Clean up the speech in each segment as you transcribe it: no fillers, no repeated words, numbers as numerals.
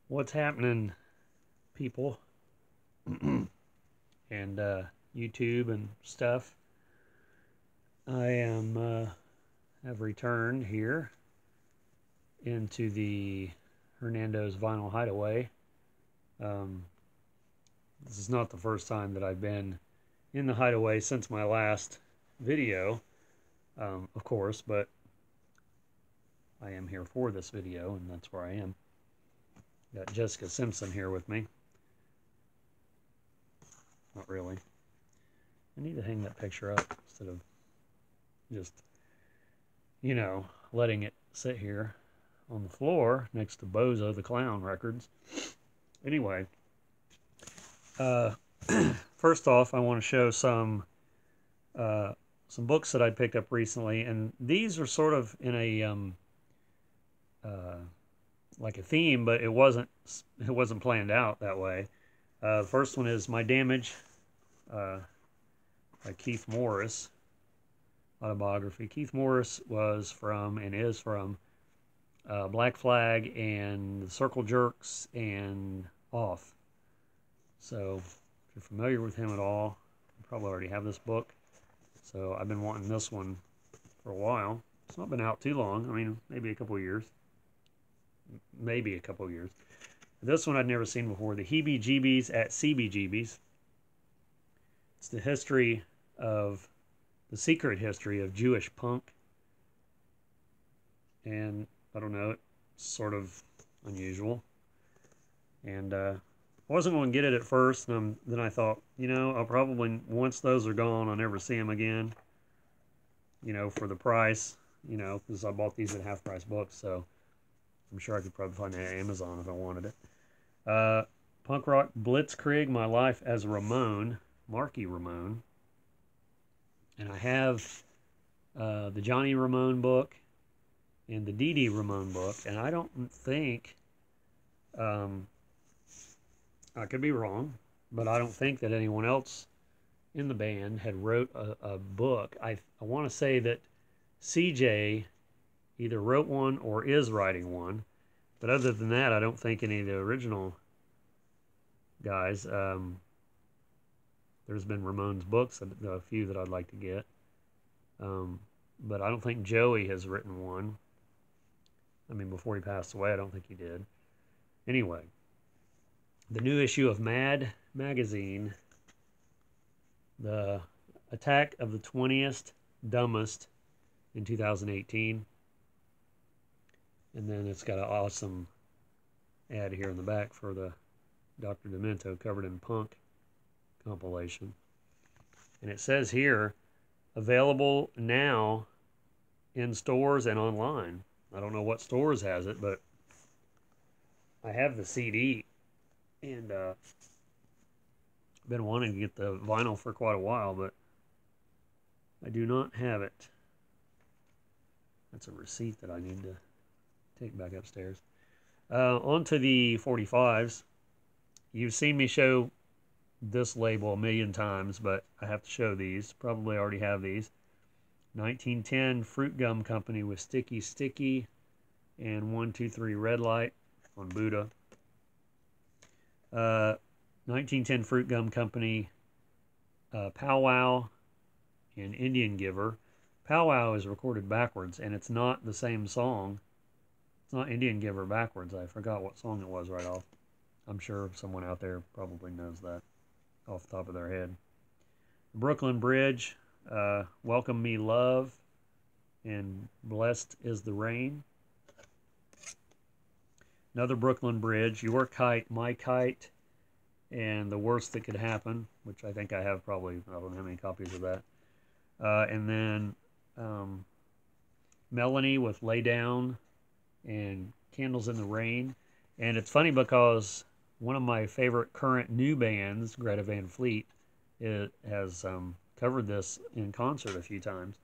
What's happening, people, and YouTube and stuff? I am have returned here into the Hernando's Vinyl Hideaway. Um, this is not the first time that I've been in the hideaway since my last video, of course, but I am here for this video, and that's where I am. Got Jessica Simpson here with me. Not really. I need to hang that picture up instead of just, letting it sit here on the floor next to Bozo the Clown records. Anyway, first off, I want to show some books that I picked up recently, and these are sort of in a like a theme, but it wasn't planned out that way. The first one is My Damage by Keith Morris, autobiography. Keith Morris was from and is from Black Flag and Circle Jerks and Off. So if you're familiar with him at all, you probably already have this book. So I've been wanting this one for a while. It's not been out too long. I mean, maybe a couple years. This one I'd never seen before. The Heebie-Jeebies at CBGB's. It's the secret history of Jewish punk. And I don't know, it's sort of unusual. And I wasn't going to get it at first, and then I thought, I'll probably, once those are gone, I'll never see them again. For the price, because I bought these at half-price books, so I'm sure I could probably find it at Amazon if I wanted it. Punk Rock Blitzkrieg, My Life as a Ramone, Marky Ramone. And I have the Johnny Ramone book and the Dee Dee Ramone book. And I don't think, I could be wrong, but I don't think that anyone else in the band had wrote a book. I want to say that CJ either wrote one or is writing one. But other than that, I don't think any of the original guys. There's been Ramones books, a few that I'd like to get. But I don't think Joey has written one. I mean, before he passed away, I don't think he did. Anyway, the new issue of Mad magazine, the Attack of the 20th Dumbest in 2018. And then it's got an awesome ad here in the back for the Dr. Demento Covered in Punk compilation. And it says here, available now in stores and online. I don't know what stores has it, but I have the CD, and been wanting to get the vinyl for quite a while, but I do not have it. That's a receipt that I need to take back upstairs. On to the 45s. You've seen me show this label a million times, but I have to show these. Probably already have these. 1910 Fruit Gum Company with Sticky Sticky and 123 Red Light on Buddha. 1910 Fruit Gum Company, Powwow and Indian Giver. Powwow is recorded backwards, and it's not the same song. It's not Indian Giver backwards. I forgot what song it was right off. I'm sure someone out there probably knows that off the top of their head. Brooklyn Bridge, Welcome Me Love, and Blessed is the Rain. Another Brooklyn Bridge, Your Kite, My Kite, and The Worst That Could Happen, which I think I have probably, I don't know how many copies of that. And then Melanie with Lay Down and Candles in the Rain. And it's funny because one of my favorite current new bands, Greta Van Fleet, has covered this in concert a few times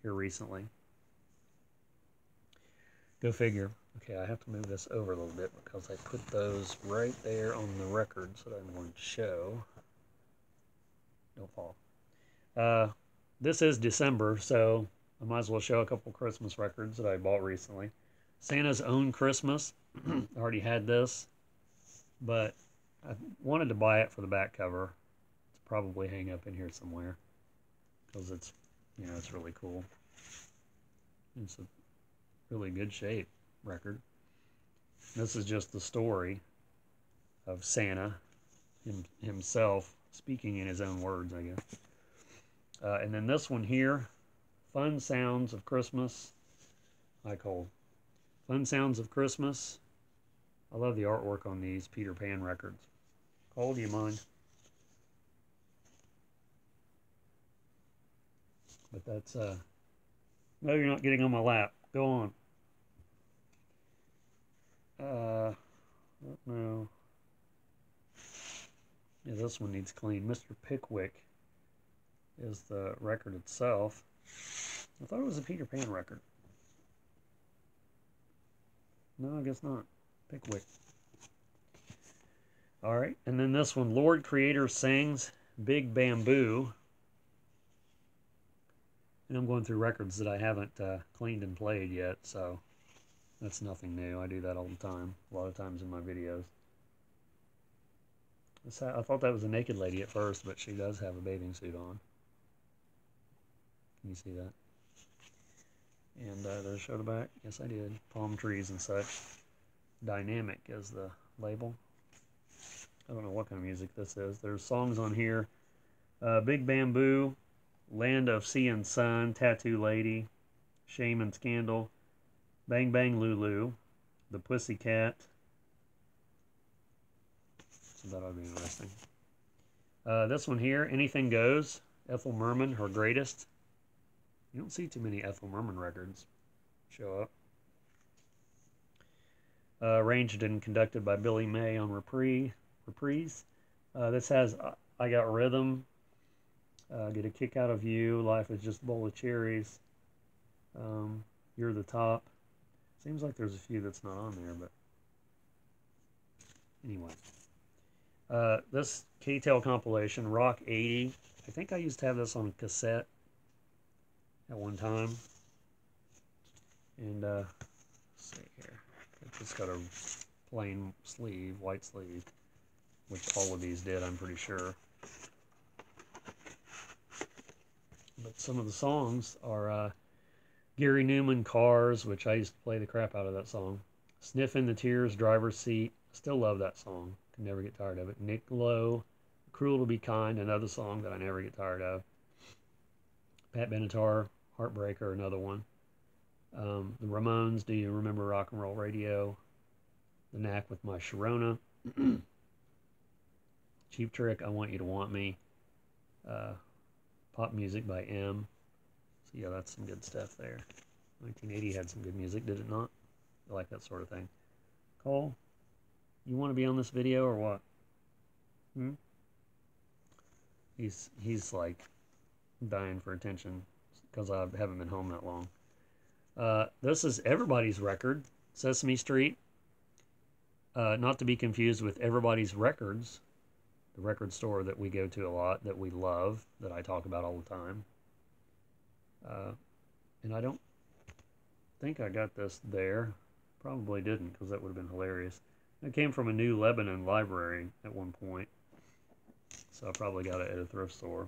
here recently. Go figure. Okay, I have to move this over a little bit because I put those right there on the records that I'm going to show. Don't fall. This is December, so I might as well show a couple Christmas records that I bought recently. Santa's Own Christmas. I already had this. but I wanted to buy it for the back cover. It's probably hang up in here somewhere because it's, you know, it's really cool. It's a really good shape record. This is just the story of Santa himself speaking in his own words, I guess. And then this one here, Fun Sounds of Christmas. I call Fun Sounds of Christmas. I love the artwork on these Peter Pan records. Cole, do you mind? But that's, no, you're not getting on my lap. Go on. No. Yeah, this one needs clean. Mr. Pickwick is the record itself. I thought it was a Peter Pan record. No, I guess not. Pickwick. Alright, and then this one, Lord Creator Sings, Big Bamboo. And I'm going through records that I haven't cleaned and played yet, so that's nothing new. I do that all the time, a lot of times in my videos. I thought that was a naked lady at first, but she does have a bathing suit on. Can you see that? And did I show the back? Yes, I did. Palm trees and such. Dynamic is the label. I don't know what kind of music this is. There's songs on here. Big Bamboo, Land of Sea and Sun, Tattoo Lady, Shame and Scandal, Bang Bang Lulu, The Pussycat. So that ought to be interesting. This one here, Anything Goes, Ethel Merman, Her Greatest. You don't see too many Ethel Merman records show up. Arranged and conducted by Billy May on reprise. This has I Got Rhythm, Get a Kick Out of You, Life is Just a Bowl of Cherries, You're the Top. Seems like there's a few that's not on there, but anyway. This K-Tel compilation, Rock 80. I think I used to have this on cassette at one time. And, let's see here. It's just got a plain sleeve, white sleeve, which all of these did, I'm pretty sure. But some of the songs are Gary Newman, Cars, which I used to play the crap out of that song. Sniffing the Tears, Driver's Seat. Still love that song. Can never get tired of it. Nick Lowe, Cruel to Be Kind, another song that I never get tired of. Pat Benatar, Heartbreaker, another one. The Ramones, Do You Remember Rock and Roll Radio? The Knack with My Sharona. Cheap Trick, I Want You to Want Me. Pop Music by M. So yeah, that's some good stuff there. 1980 had some good music, did it not? I like that sort of thing. Cole, you want to be on this video or what? He's like dying for attention because I haven't been home that long. This is Everybody's Record, Sesame Street. Not to be confused with Everybody's Records, the record store that we go to a lot, that we love, that I talk about all the time. And I don't think I got this there. Probably didn't, because that would have been hilarious. It came from a New Lebanon library at one point, so I probably got it at a thrift store.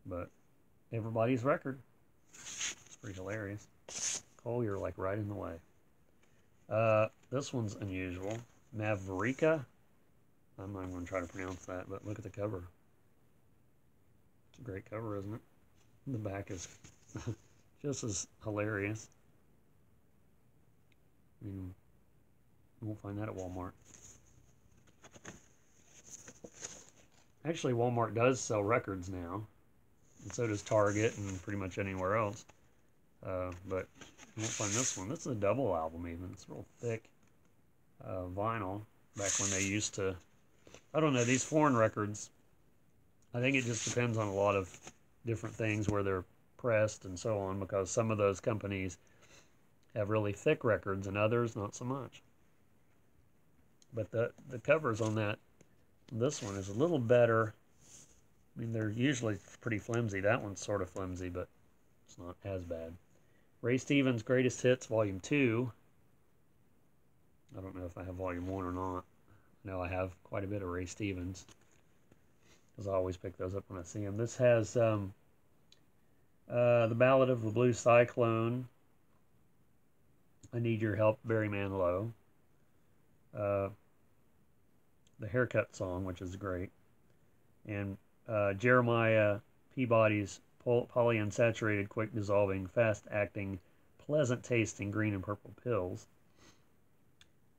But Everybody's Record. It's pretty hilarious. Cole, you're like right in the way. This one's unusual. Mavrika. I'm not even going to try to pronounce that, but look at the cover. It's a great cover, isn't it? The back is just as hilarious. I mean, you won't find that at Walmart. Actually, Walmart does sell records now, and so does Target and pretty much anywhere else. But you won't find this one. This is a double album even. It's real thick vinyl. Back when they used to, I don't know, these foreign records, I think it just depends on a lot of different things where they're pressed and so on, because some of those companies have really thick records and others not so much. But the covers on this one is a little better. I mean, they're usually pretty flimsy. That one's sort of flimsy, but it's not as bad. Ray Stevens' Greatest Hits, Volume 2. I don't know if I have volume 1 or not. I know I have quite a bit of Ray Stevens, because I always pick those up when I see them. This has the Ballad of the Blue Cyclone, I Need Your Help, Barry Manilow, the Haircut Song, which is great, and Jeremiah Peabody's Polyunsaturated, Quick Dissolving, Fast Acting, Pleasant Tasting Green and Purple Pills.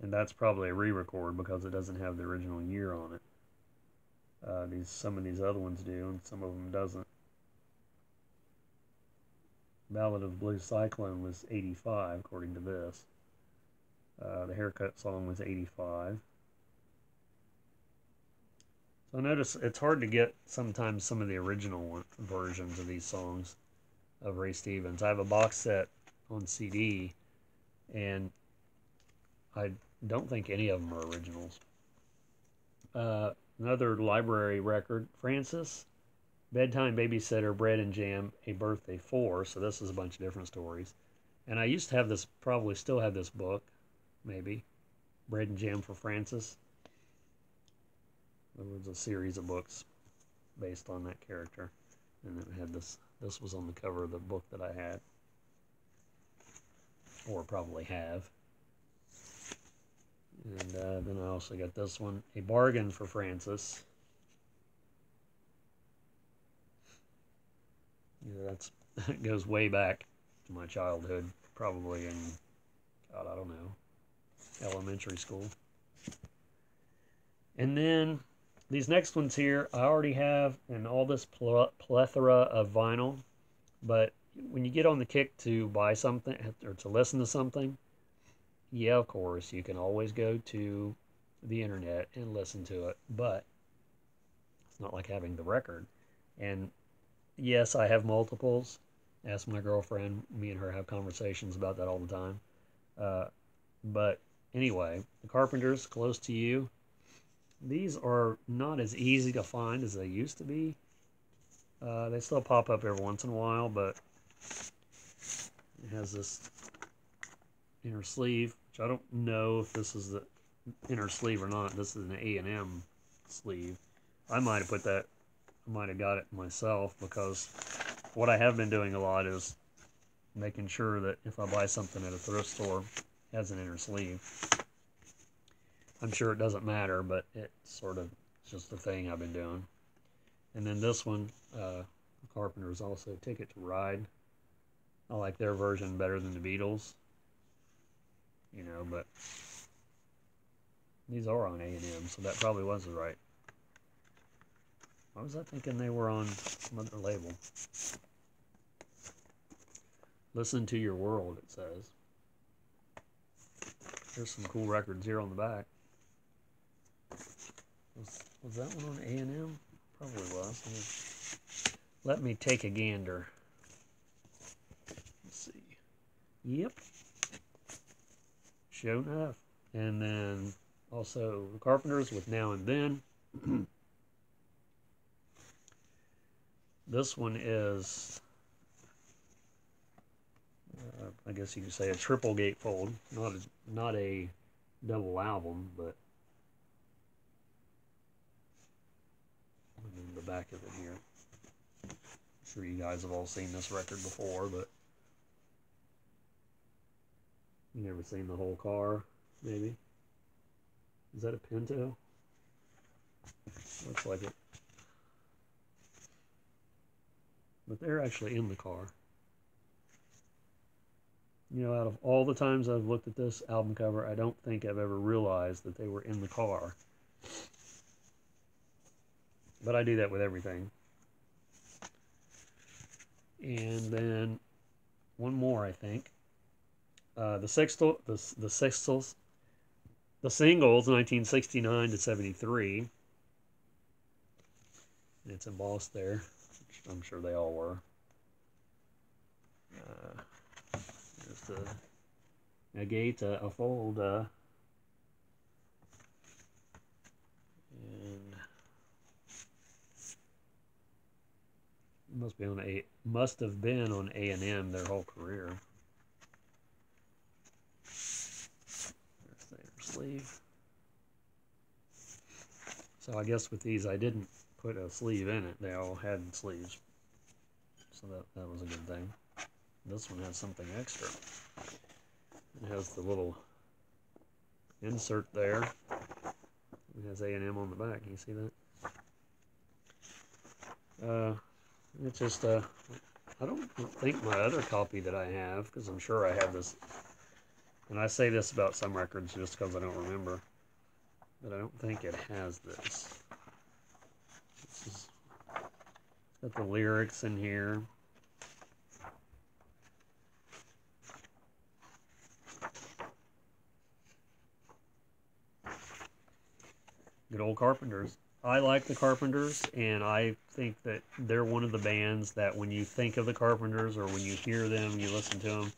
And that's probably a re-record because it doesn't have the original year on it. Some of these other ones do, and some of them doesn't. Ballad of the Blue Cyclone was 85, according to this. The Haircut Song was 85. So notice it's hard to get sometimes some of the original versions of these songs of Ray Stevens. I have a box set on CD, and I don't think any of them are originals. Another library record, Francis, Bedtime Babysitter, Bread and Jam, A Birthday For. So this is a bunch of different stories. And I used to have this, probably still have this book, maybe, Bread and Jam for Francis. There was a series of books based on that character. And it had this was on the cover of the book that I had. Or probably have. And then I also got this one, A Bargain for Francis. That goes way back to my childhood, probably in, God, I don't know, elementary school. And then these next ones here, I already have in all this plethora of vinyl, but when you get on the kick to buy something or to listen to something, yeah, of course, you can always go to the internet and listen to it, but it's not like having the record. And yes, I have multiples. Ask my girlfriend. Me and her have conversations about that all the time. But anyway, the Carpenters, Close to You. These are not as easy to find as they used to be. They still pop up every once in a while, but it has this inner sleeve, which I don't know if this is the inner sleeve or not. This is an A&M sleeve. I might have put that, I might have got it myself, because what I have been doing a lot is making sure that if I buy something at a thrift store, it has an inner sleeve. I'm sure it doesn't matter, but it's just a thing I've been doing. And then this one, the Carpenters also, Ticket to Ride. I like their version better than the Beatles. You know, but these are on A&M, so that probably was right. Why was I thinking they were on some other label? Listen to Your World, it says. There's some cool records here on the back. Was that one on A&M? Probably was. Let me take a gander. Let's see. Yep. Sure enough. And then also the Carpenters with Now and Then. This one is, I guess you could say, a triple gatefold. Not a double album, but the back of it here. I'm sure you guys have all seen this record before, but you never seen the whole car, maybe? Is that a Pinto? Looks like it. But they're actually in the car. You know, out of all the times I've looked at this album cover, I don't think I've ever realized that they were in the car. But I do that with everything. And then one more, I think. The singles, 1969 to 73. And it's embossed there. I'm sure they all were. There's a gate, a fold, and must have been on A&M their whole career. There's sleeve. So I guess with these I didn't put a sleeve in it. They all had sleeves. So that was a good thing. This one has something extra. It has the little insert there. It has A&M on the back. Can you see that? It's just, I don't think my other copy that I have, because I'm sure I have this, and I say this about some records just because I don't remember, but I don't think it has this. It's got the lyrics in here. Good old Carpenters. I like the Carpenters, and I think that they're one of the bands that when you think of the Carpenters, or when you hear them, you listen to them,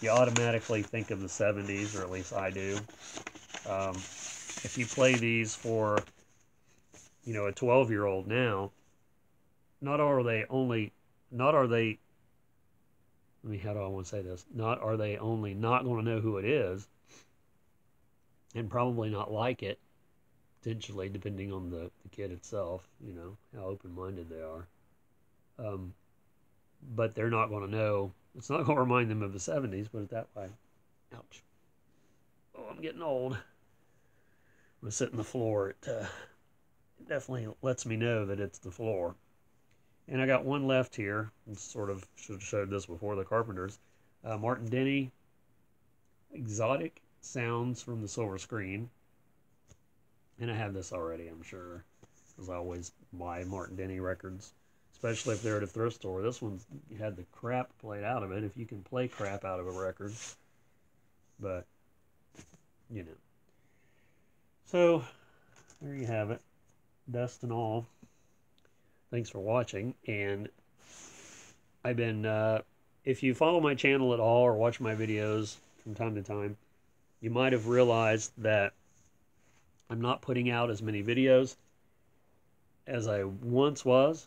you automatically think of the 70s, or at least I do. If you play these for, you know, a 12-year-old now, not are they, I mean, how do I want to say this? Not are they only not going to know who it is, and probably not like it, potentially, depending on the kid itself, you know, how open-minded they are. But they're not going to know. It's not going to remind them of the 70s, put it that way. Ouch. Oh, I'm getting old. When I sit on the floor, it definitely lets me know that it's the floor. And I got one left here. I sort of should have showed this before, the Carpenters. Martin Denny, Exotic Sounds from the Silver Screen. And I have this already, I'm sure, because I always buy Martin Denny records, especially if they're at a thrift store. This one had the crap played out of it, if you can play crap out of a record. But, you know. So, there you have it. Dust and all. Thanks for watching. And I've been, if you follow my channel at all or watch my videos from time to time, you might have realized that I'm not putting out as many videos as I once was.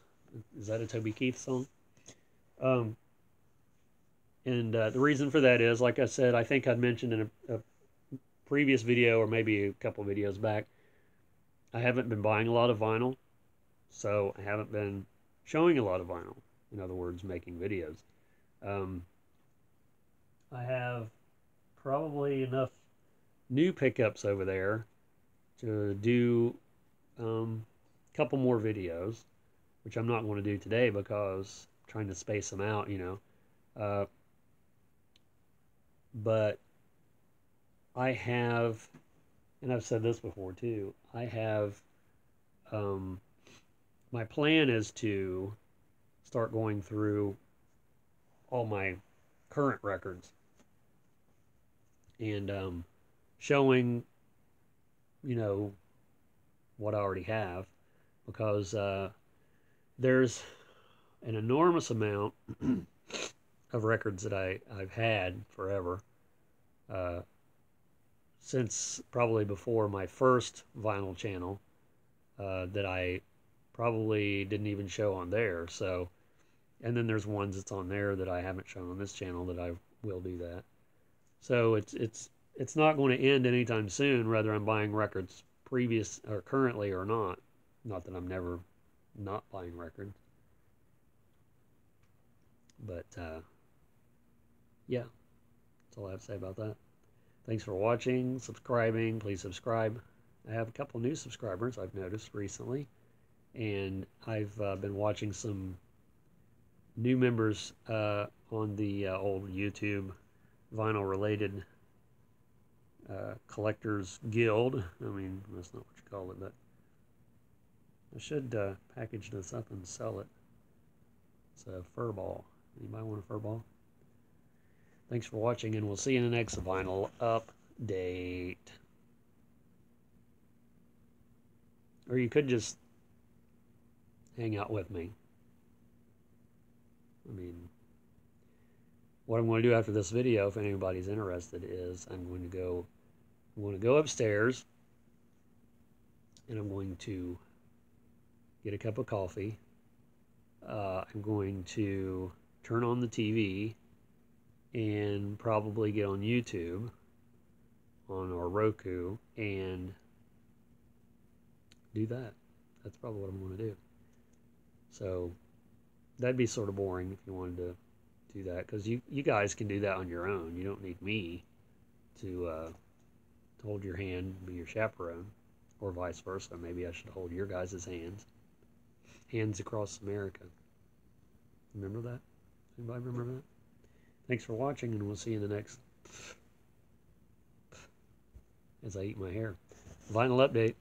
Is that a Toby Keith song? The reason for that is, like I said, I think I'd mentioned in a previous video, or maybe a couple videos back, I haven't been buying a lot of vinyl, so I haven't been showing a lot of vinyl. In other words, making videos. I have probably enough new pickups over there to do a couple more videos, which I'm not going to do today because I'm trying to space them out, you know. But I have, and I've said this before too, I have, my plan is to start going through all my current records and showing, you know, what I already have, because there's an enormous amount of records that I've had forever, since probably before my first vinyl channel, that I probably didn't even show on there. So, and then there's ones that's on there that I haven't shown on this channel that I will do that. So it's not going to end anytime soon, whether I'm buying records previous or currently or not. Not that I'm never not buying records. But, yeah, that's all I have to say about that. Thanks for watching, subscribing. Please subscribe. I have a couple new subscribers I've noticed recently. And I've been watching some new members on the old YouTube vinyl-related Collectors Guild. I mean, that's not what you call it, but I should package this up and sell it. It's a fur ball. Anybody want a fur ball? Thanks for watching, and we'll see you in the next vinyl update. Or you could just hang out with me. I mean, what I'm going to do after this video, if anybody's interested, is I'm going to go upstairs, and I'm going to get a cup of coffee. I'm going to turn on the TV and probably get on YouTube on our Roku and do that. That's probably what I'm going to do. So that'd be sort of boring if you wanted to do that, because you guys can do that on your own. You don't need me to hold your hand, be your chaperone, or vice versa. Maybe I should hold your guys' hands across America. Remember that? Anybody remember that? Thanks for watching, and we'll see you in the next, as I eat my hair, vinyl update.